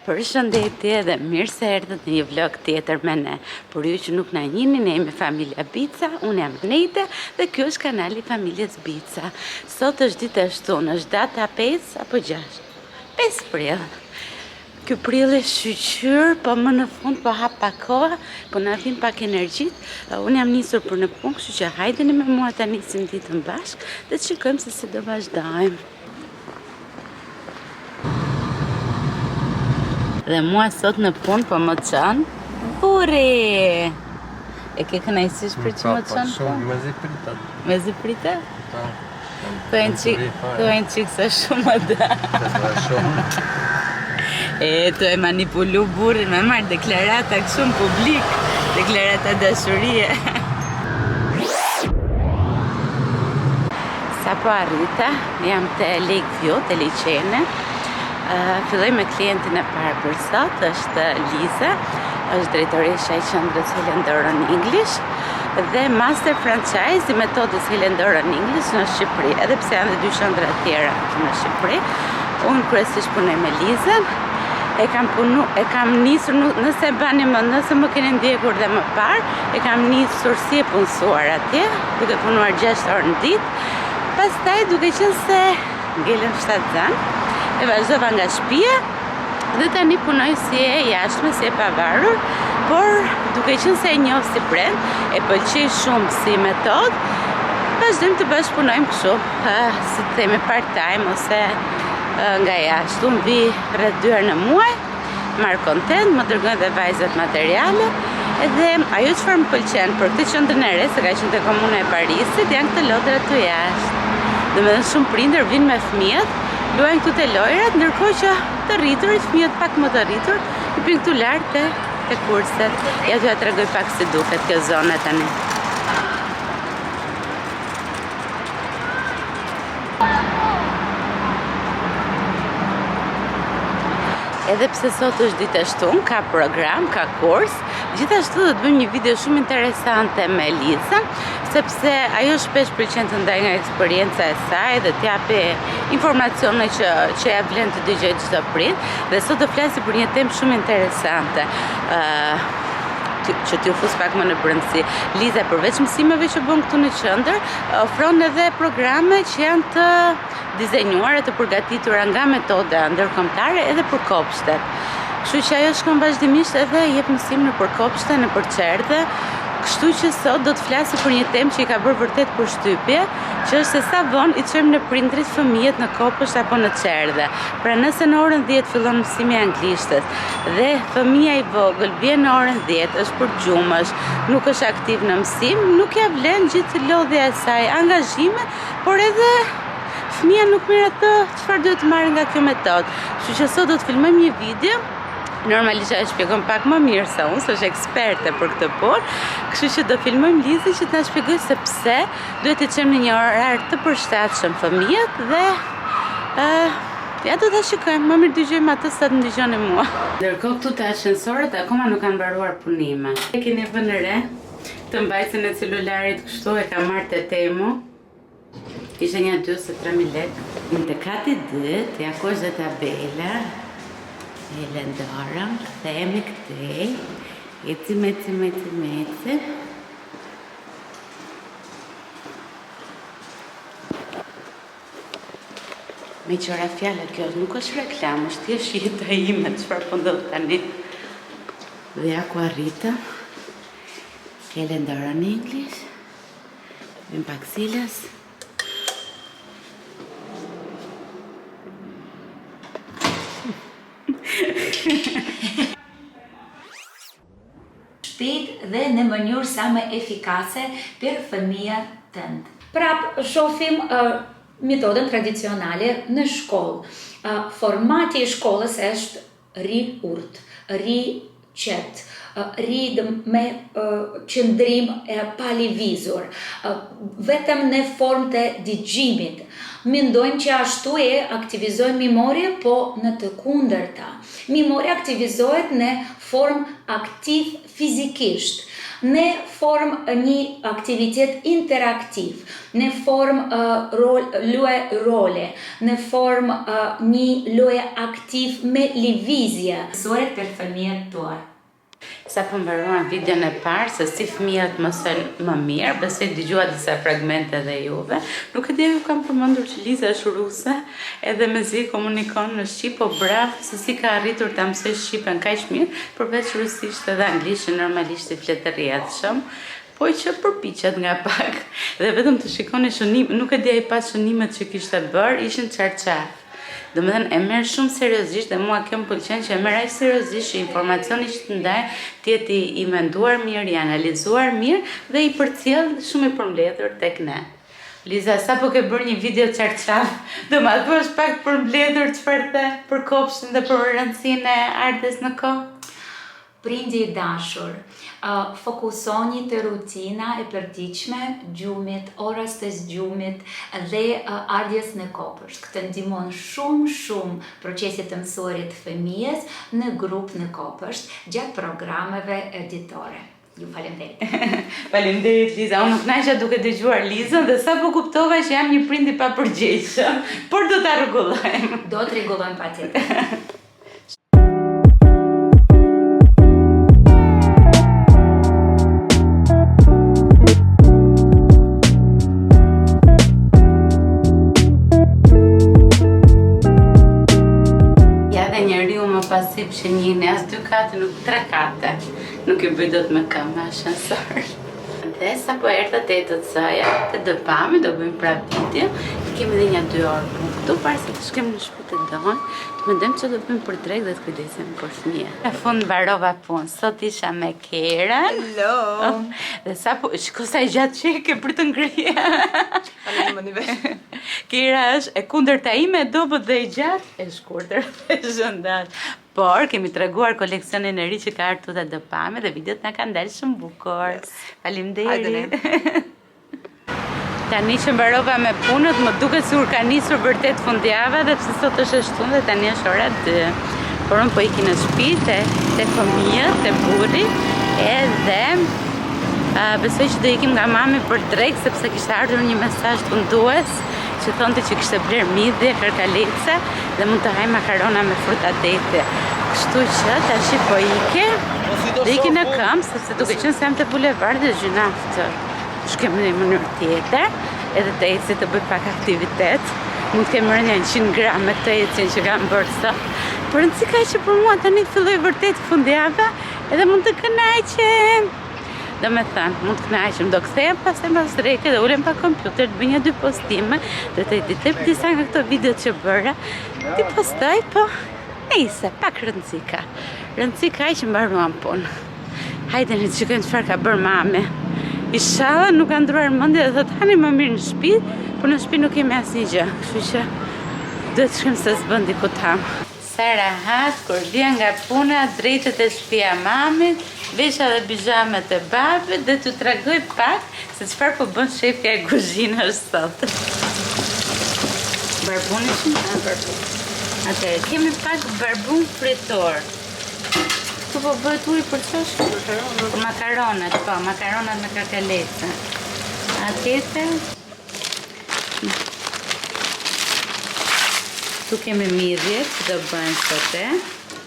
Përshëndetje dhe mirë se erdhët në një vlog tjetër me ne. Por ju që nuk na njihni, ne jemi familja Bica, unë jam Nejte dhe kjo është kanali familjes Bica. Sot është ditë e shtunë, është data 5 apo 6? 5 prill. Ky prill është shqyqyr, po më në fund po hap pak koha, po na vin pak energjit. Unë jam nisur për në punë, kështu që hajdeni me mua ta nisim ditën bashkë dhe të shikojmë se si do vazhdojmë. Dhe mua sot në punë po më çon burri. E ke kënaqësisht për që më çon? Shumë, me zipritat. Me zipritat? Po. Kënë qikë sa shumë më da. Shumë. Të e manipulu burrin me marrë deklarata shumë publik, deklarata dashurie. Sa po arrita, jam të Lakeview, të liçene. Filloj me klientin e parë për sot, është Liza, është drejtoresha e qendrës Helen Doran English dhe master franchise i metodës Helen Doran English në Shqipëri, edhe pse janë dhe 2 qendra tjera në Shqipëri. Unë kryesisht punoj me Lizën. E kam nisur, nëse bani më, nëse më keni ndjekur dhe më parë, e kam nisur si e punësuar atje, duke punuar 6 orë në ditë. Pastaj duke qenë se ngelën 7 zanë, e vazhdova nga shtëpia dhe tani punoj si e jashtme, si e pavarur, por duke qenë se e njoh si brand, e pëlqej shumë si metodë, vazhdojmë të bashkëpunojmë kështu, si të themi part-time ose nga jashtë. Unë vi rreth 2 herë në muaj, marr kontent, më dërgojnë dhe vajzat materiale, edhe ajo çfarë më pëlqen për këtë qendrën e re, se ka qenë te komuna e Parisit, janë këtë lodrat të jashtë. Domethënë shumë prindër vinë me fëmijët, luajnë këtu te lojrat, ndërkohë që të rriturit, fëmijët pak më të rritur, i pinë këtu lart te kurset. Ja t'ju tregoj pak si duket kjo zona tani. Edhe pse sot është ditë e shtunë, ka program, ka kurs, gjithashtu do të bëjmë një video shumë interesante me Liza, sepse ajo shpesh pëlqen të ndaj nga eksperjenca e saj dhe t'japi informacione që ja vlen të dëgjojë çdo prind, dhe sot do flasi për një temë shumë interesante. Që t'ju fus pak më në brendësi. Liza përveç mësimeve që bën këtu në qendër, ofron edhe programe që janë të dizenjuara, të përgatitura nga metoda ndërkombëtare edhe për kopshtet. Kështu që ajo shkon vazhdimisht edhe jep mësim në për kopshte, në për çerdhe. Kështu që sot do të flasi për një temë që i ka bërë vërtet përshtypje, që është se sa vonë i çojmë në prindrit fëmijët në kopësht apo në çerdhe. Pra nëse në orën 10 fillon mësimi i anglishtes dhe fëmia i vogël vjen në orën 10, është për gjumësh, nuk është aktiv në mësim, nuk ja vlen gjithë lodhja e saj, angazhime, por edhe fëmia nuk merr atë çfarë duhet të marrë nga kjo metodë. Kështu që sot do të filmojmë një video. Normalisht ajo shpjegon pak më mirë se unë, se është eksperte për këtë punë, kështu që do filmojmë Lizën që të na shpjegojë se pse duhet të çojmë në një orar të përshtatshëm fëmijët dhe ja do ta shikojmë, më mirë dëgjojmë atë sa të ndëgjoni mua. Ndërkohë këtu te ashensorët akoma nuk kanë mbaruar punime. E keni vënë re të mbajtjen e celularit kështu, e kam marrë te Temu. Ishte një 2 ose 3.000 lekë. Në të kati 2, të jakosh dhe tabela. Helen Doran, kthehemi këtej, eci. Me qëra fjallë, kjo nuk është reklam, është thjesht jeta ime, çfarë po ndodh tani. Dhe ja ku arrita, Helen Doran English, vim pak silas. Shpejt dhe në mënyrë sa më efikase për fëmijën tënd. Prap shohim metodën tradicionale në shkollë. Formati i shkollës është ri urt, ri qet, ri me qëndrim pa lëvizur, vetëm në formë të dëgjimit. Mendojmë që ashtu e aktivizojmë memoria, po në të kundërta. Memoria aktivizohet në form aktiv fizikisht, në form një aktivitet interaktiv, në form loje role, në form një loje aktiv me lëvizje. Mësuaret për fëmijët tuaj. Sa po mbaruan videon e parë se si fëmijët mësojnë më mirë, besoj dëgjua disa fragmente dhe juve. Nuk e di ju kam përmendur që Liza është ruse, edhe mezi komunikon në shqip, po bravo se si ka arritur ta mësoj shqipen kaq mirë, përveç rusisht edhe anglisht që normalisht i flet të rrjedhshëm. Po që përpiqet nga pak. Dhe vetëm të shikoni shënim, nuk e di ai pas shënimet që kishte bërë, ishin çarçaf. Domethënë e merr shumë seriozisht dhe mua kjo më pëlqen që e merr aq seriozisht që informacioni që të ndaj të jetë i menduar mirë, i analizuar mirë dhe i përcjell shumë i përmbledhur tek ne. Liza, sa po ke bërë një video çarçaf, do ma thuash pak përmbledhur çfarë the për kopshtin dhe për rëndësinë e ardhes në kohë? Prindi i dashur, fokusoni të rutina e përditshme, gjumit, orës të zgjumit dhe ardhjes në kopësht. Këtë ndihmon shumë procesit të mësuarit të fëmijës në grup në kopësht gjatë programeve editore. Ju faleminderit. Faleminderit Liza, unë nuk naqja duke dëgjuar Lizën dhe sapo kuptova që jam një prind i papërgjegjshëm, por do ta rregullojmë. Do të rregullojmë patjetër. Pasip që njëni as 2 kate, nuk 3 kate. Nuk i bëj dot me këmbë ascensor. Dhe sa po erdha tetët sëja, të dëpami, do bëjmë prap video. Kemi dhe një 2 orë punë këtu, parë se të shkem në shpi të donë. Të mendojmë që do bëjmë për drejt dhe të kujdesim për fëmijë. Në fund mbarova punë, sot isha me Kerën. Hello! Dhe sa po, shiko sa i gjatë qeke për të ngrije. Kera është e kundërta ime, dobët dhe i gjatë, e shkurtër dhe zhëndash. Por, kemi treguar koleksionin e ri që ka ardhur të dëpame dhe videot na kanë dalë shumë bukur. Faleminderit. Tani që mbarova me punët, më duket sikur ka nisur vërtet fundjava dhe pse sot është e shtunë dhe tani është ora 2. Por unë po iki në shtëpi te fëmijët, te burri, edhe besoj që do ikim nga mami për drejt sepse kishte ardhur një mesazh fundues që thonte që kishte bler midhje, kërkalece dhe mund të haj makarona me fruta dete. Kështu që tash po ike. Do iki në këmbë sepse duke qenë se jam te bulevardi dhe gjynaftë. Shkem në një mënyrë tjetër, edhe të eci të bëj pak aktivitet. Mund të kemë rënja 100 gram me këtë ecjen që kam bërë sot. Por rëndësi ka që për mua tani filloj vërtet fundjava edhe mund të kënaqem. Do me thënë, mund të kënaqem, do ktheja pastaj pas dreke dhe ulem pa kompjuter, të bëj 1-2 postime, dhe të editoj disa nga këto videot që bëra, ti postoj, po nejse, pak rëndësi ka. Rëndësi ka që mbaruam punë. Hajde në të shikojmë çfarë ka bërë mami. Inshallah nuk ka ndruar mendje dhe thot hani më mirë në shtëpi, por në shtëpi nuk kemi asnjë gjë, kështu që duhet të shkojmë se s'bën diku tam. Sa rahat kur vjen nga puna drejtet e shtëpia mamit, vesha dhe bijamet e babit dhe t'u tregoj pak se çfarë po bën shefja e kuzhinës sot. Barbuni që në barbun. Atëherë, kemi pak barbun fritor. Këtu po bëhet ujë për çfarë? Për makaronat, po, makaronat me kërkalece. Atëherë, tu kemi midhjet që do bëjnë sote.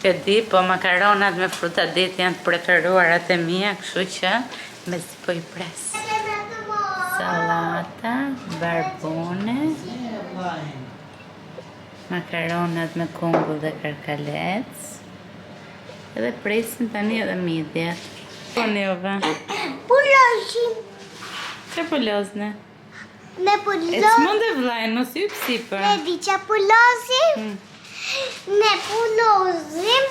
E di, po makaronat me fruta deti janë të preferuarat e mia, kështu që me si po i pres. Salata, barbune, makaronat me kungull dhe kërkalec. Edhe presin tani edhe midhjet. Po njove? Pulozim. Që pulozne? Me E pulozim. që mund e vlajnë, mos ju pësipër. Ne di që pulozim. Ne pulozim.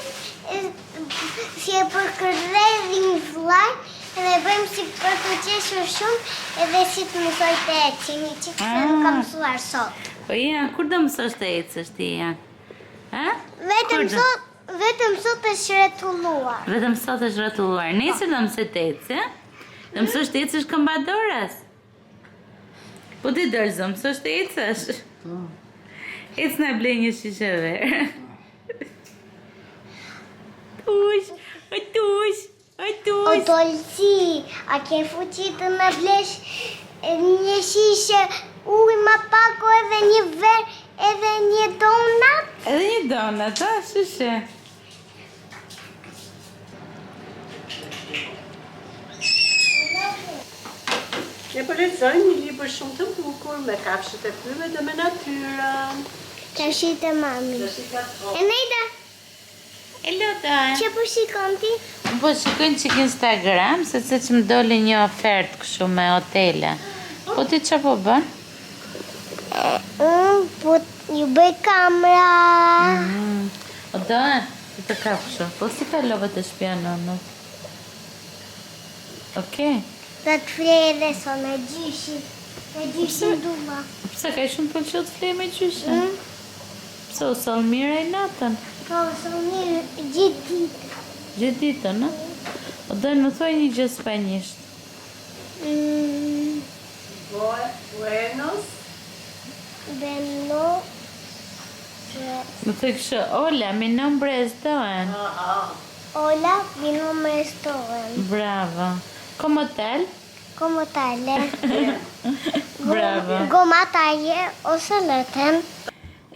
Si e përkërredhim vlaj. Edhe bëjmë si për të qeshur shumë. Edhe si të mësoj të ecin. Një që këse nuk kam mësuar sot. Po ja, kur do mësosh të ecësh ti ja? Vetëm sot është rretulluar. Vetëm sot është rretulluar. Nesër do mësoj të ecë, do mësosh të ecësh këmbadorës. Po ti dorëzo, mësosh të ecësh. Ec na blej një shishe verë. Uj, O Dolci, a ke fuqi të na blesh një shishe ujë më pak edhe një verë edhe një donat? Edhe një donat, shishe. Ne po lexojmë një libër shumë të bukur me kafshët e pyve dhe me natyrën. Kafshit e mami. Eneida, Hello, Dan. që po shikon ti? Po shikojnë që Instagram, se që më doli një ofertë kështu me hotele. Po ti që po bën? Unë po ju bëj kamera. O Dan, të ka kështu. Po si kalove të shtëpia nonës? Okej. Dhe të flere so me gjyshin. Me gjyshin duva. Pse ka shumë pëlqeu të flej me gjyshe? Pse u sol mirë e natën? Po, so mirë gjithë ditë. Gjithë ditën, në? O Dan, më thoj një gjë spanjisht. Buenos. Beno. Më thoj kështu, hola, mi nombre es Dan. Hola, mi nombre es Toen. Bravo. Como tal? Como tale? Bravo. Goma taje ose lëten.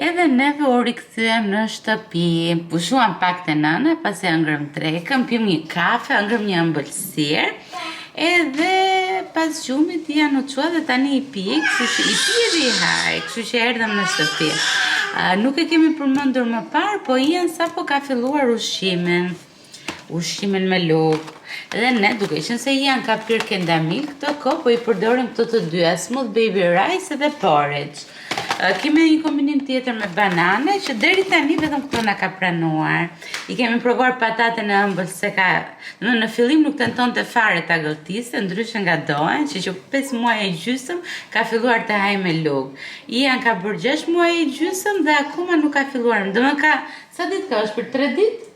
Edhe neve u rikthyem në shtëpi, pushuam pak të nëna, pasi ëngrëm drekën, pim një kafe, ëngrëm një ëmbëlsirë, edhe pas gjumit janë u qua dhe tani i pi, kështu që i pi edhe i haj, kështu që erdhëm në shtëpi. Nuk e kemi përmendur më parë, po Ian sapo ka filluar ushqimin me lopë. Edhe ne, duke qenë se Ian ka pirë kendamil këtë kohë, po i përdorim këto të dyja, smooth baby rice edhe porridge. Kemi një kombinim tjetër me banane, që deri tani vetëm këto na ka pranuar. I kemi provuar patatën e ëmbël, se ka... Në fillim nuk tenton të fare ta gëlltiste, ndryshe nga Doen, që 5 muaj e gjysëm ka filluar të haj me lugë. Ian ka bërë 6 muaj e gjysëm dhe akoma nuk ka filluar. Domethënë ka... Sa ditë ka, është për 3 ditë?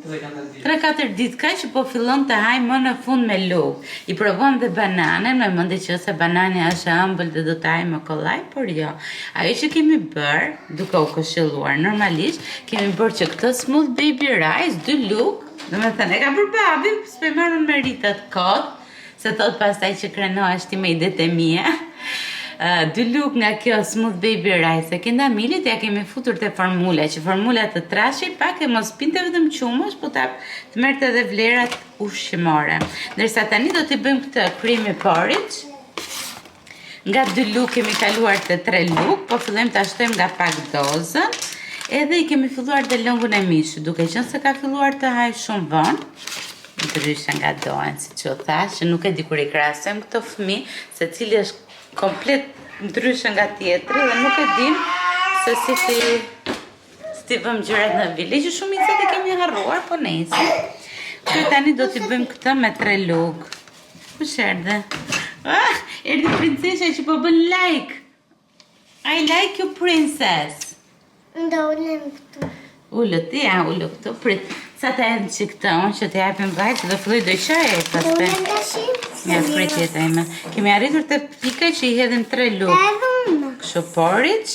3-4 ditë ka që po fillon të haj më në fund me lugë. I provon dhe bananen, me mendje që ose banania është e ëmbël dhe do të haj me kollaj, por jo. Ajo që kemi bërë, duke u këshilluar normalisht, kemi bërë që këtë smooth baby rice, 2 lugë, domethënë e ka bërë babi, s'pe marrën me ritat kot, se thot pastaj që krenohesh ti me idetë e mia. 2 lugë nga kjo smooth baby rice e kendamilit ja kemi futur te formula, që formula të trashej pak e mos pinte vetëm qumësh, po të merrte edhe vlerat ushqimore. Ndërsa tani do t'i bëjmë këtë creamy porridge. Nga 2 lugë kemi kaluar te 3 lugë, po fillojmë ta shtojmë nga pak dozën. Edhe i kemi filluar dhe lëngun e mishit, duke qenë se ka filluar të haj shumë vonë. Ndryshe nga Doen, siç u thash, që nuk e di kur i krahasojmë këto fëmijë, se cili është komplet ndryshe nga tjetri dhe nuk e dim se si vëm gjërat në vile, që shumicat e kemi harruar, po nejse. Kështu tani do t'i bëjmë këtë me 3 lugë. Kush erdhe? Erdhi princesha që po bën like. I like you, princess. Ndo ulem këtu. Ullët, ja, ullë këtu, prit. Sa të edhë që këtë, që të japim vajtë, do filloj do qaj e të Ulem tashi? Ja, pritje të ime. Kemi arritur të pika që i hedhim 3 lugë. Edhe unë. Kështu porridge,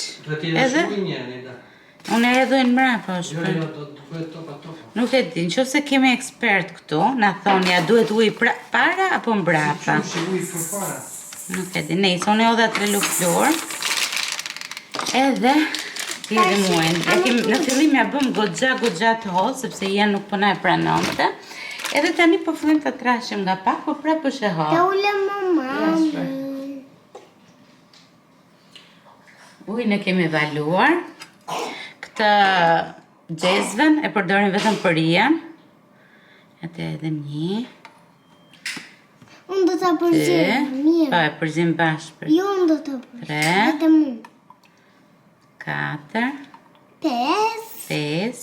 edhe... Unë e edhojnë mrapa, është për. Nuk e di, nëse kemi ekspert këtu, na thonë, ja duhet ujë para apo mbrapa. Nuk e di, nejse, unë e odha 3 lugë flor. Edhe... Edhe muajnë. Në fillim ja bëm goxha të hollë, sepse Ian nuk puna e pranonte. Edhe tani po fillim të trashim nga pak, po prapë është e hollë. Ja ulem mama. Ujin e kemi valuar. Këtë xhezven e përdorim vetëm për Ian. Atë edhe një. Unë do ta përzim. Mirë. Po, e përzim bashkë. Jo, unë do ta përzim. 3. Vetëm unë. 4. 5. 5.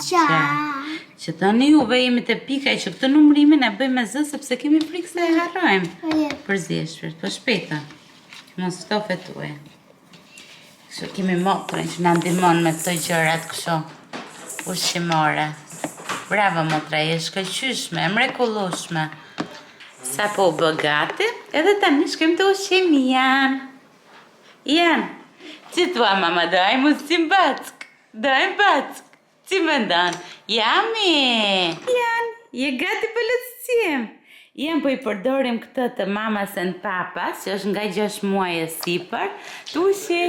6. Që tani juve jemi të pika që këtë numrimin e bëjmë me zë, sepse kemi frikë se e harrojmë. Për zjeshpër, po shpejta. Mos stofe tuaj. Kështu kemi motrën që na ndihmon me këto gjërat kështu ushqimore. Bravo motra, je shkëlqyshme, e mrekullueshme. Sa po u bë gati, edhe tani shkojmë të ushqim Ian. Ian, që thua mama, dajmë ushqim back. Dajmë back. Që më ndonë? Yummy! Ian, Je gati për lehtësim? Jem po I përdorim këtë të mamas and papas, që është nga 6 muaj e sipër. Tushi.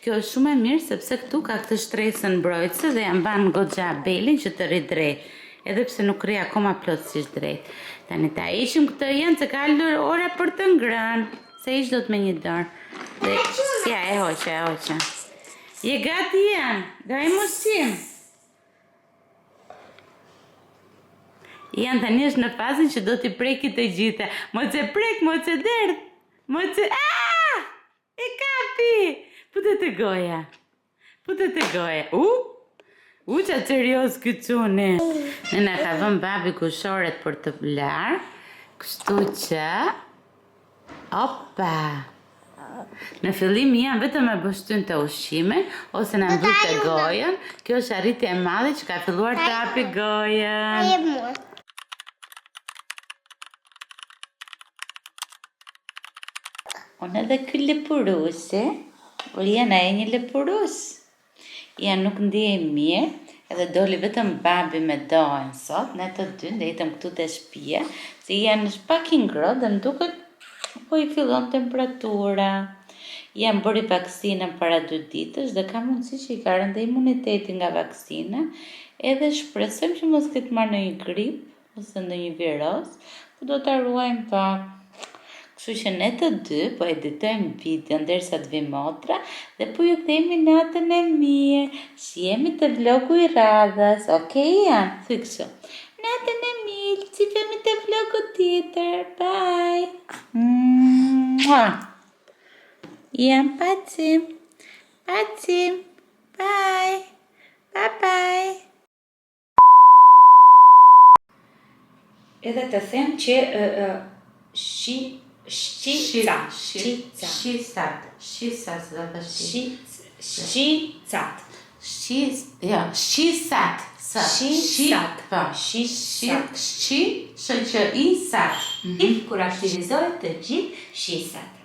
Kjo është shumë e mirë sepse këtu ka këtë shtresën mbrojtëse dhe jam ban goxha belin që të rri drejt. Edhe pse nuk rri akoma plotësisht drejt. Tani ta ishim këtë jenë se ka ardhur ora për të ngrënë. Se ish do të me një dorë. Dhe ja e hoqa. Je gati janë? Gaj mosim. Janë tani është në fazën që do t'i preki të gjitha. Moc e prek, moc e derdh. Moc e... Aaaa! E kapi! Putet e goja. Qa serios këtune. Nëna ka vën babi kushoret për të vlarë. Kështu që... Opa! Në fillim janë vetëm e bështyn të ushqimin, ose në mbut të gojën. Kjo është arritje e madhe që ka filluar të hapi gojën. Unë edhe kë lëpuruse, Uliana e një lëpurus. Janë nuk ndije mirë, edhe doli vetëm babi me dojnë sot, ne të dy ndejtëm këtu të shtëpia, se janë pak I ngrohtë dhe më duket po I fillon temperatura. Janë bëri vaksinën para 2 ditësh dhe ka mundësi që I ka rënë imuniteti nga vaksina, edhe shpresojmë që mos ketë marrë në një grip ose në një viros, po do ta ruajmë pak. Kështu që ne të dy po editojmë video ndërsa të vi motra dhe po ju themi natën e mirë. Shihemi te vlogu I radhës. Okej, janë? Thuj kështu. Natën e mirë, qifemi te vlogu tjetër. Bye. Janë pacim. Bye. Bye. Edhe të them që Shqisat. I kur aktivizohet të gjithë shisat.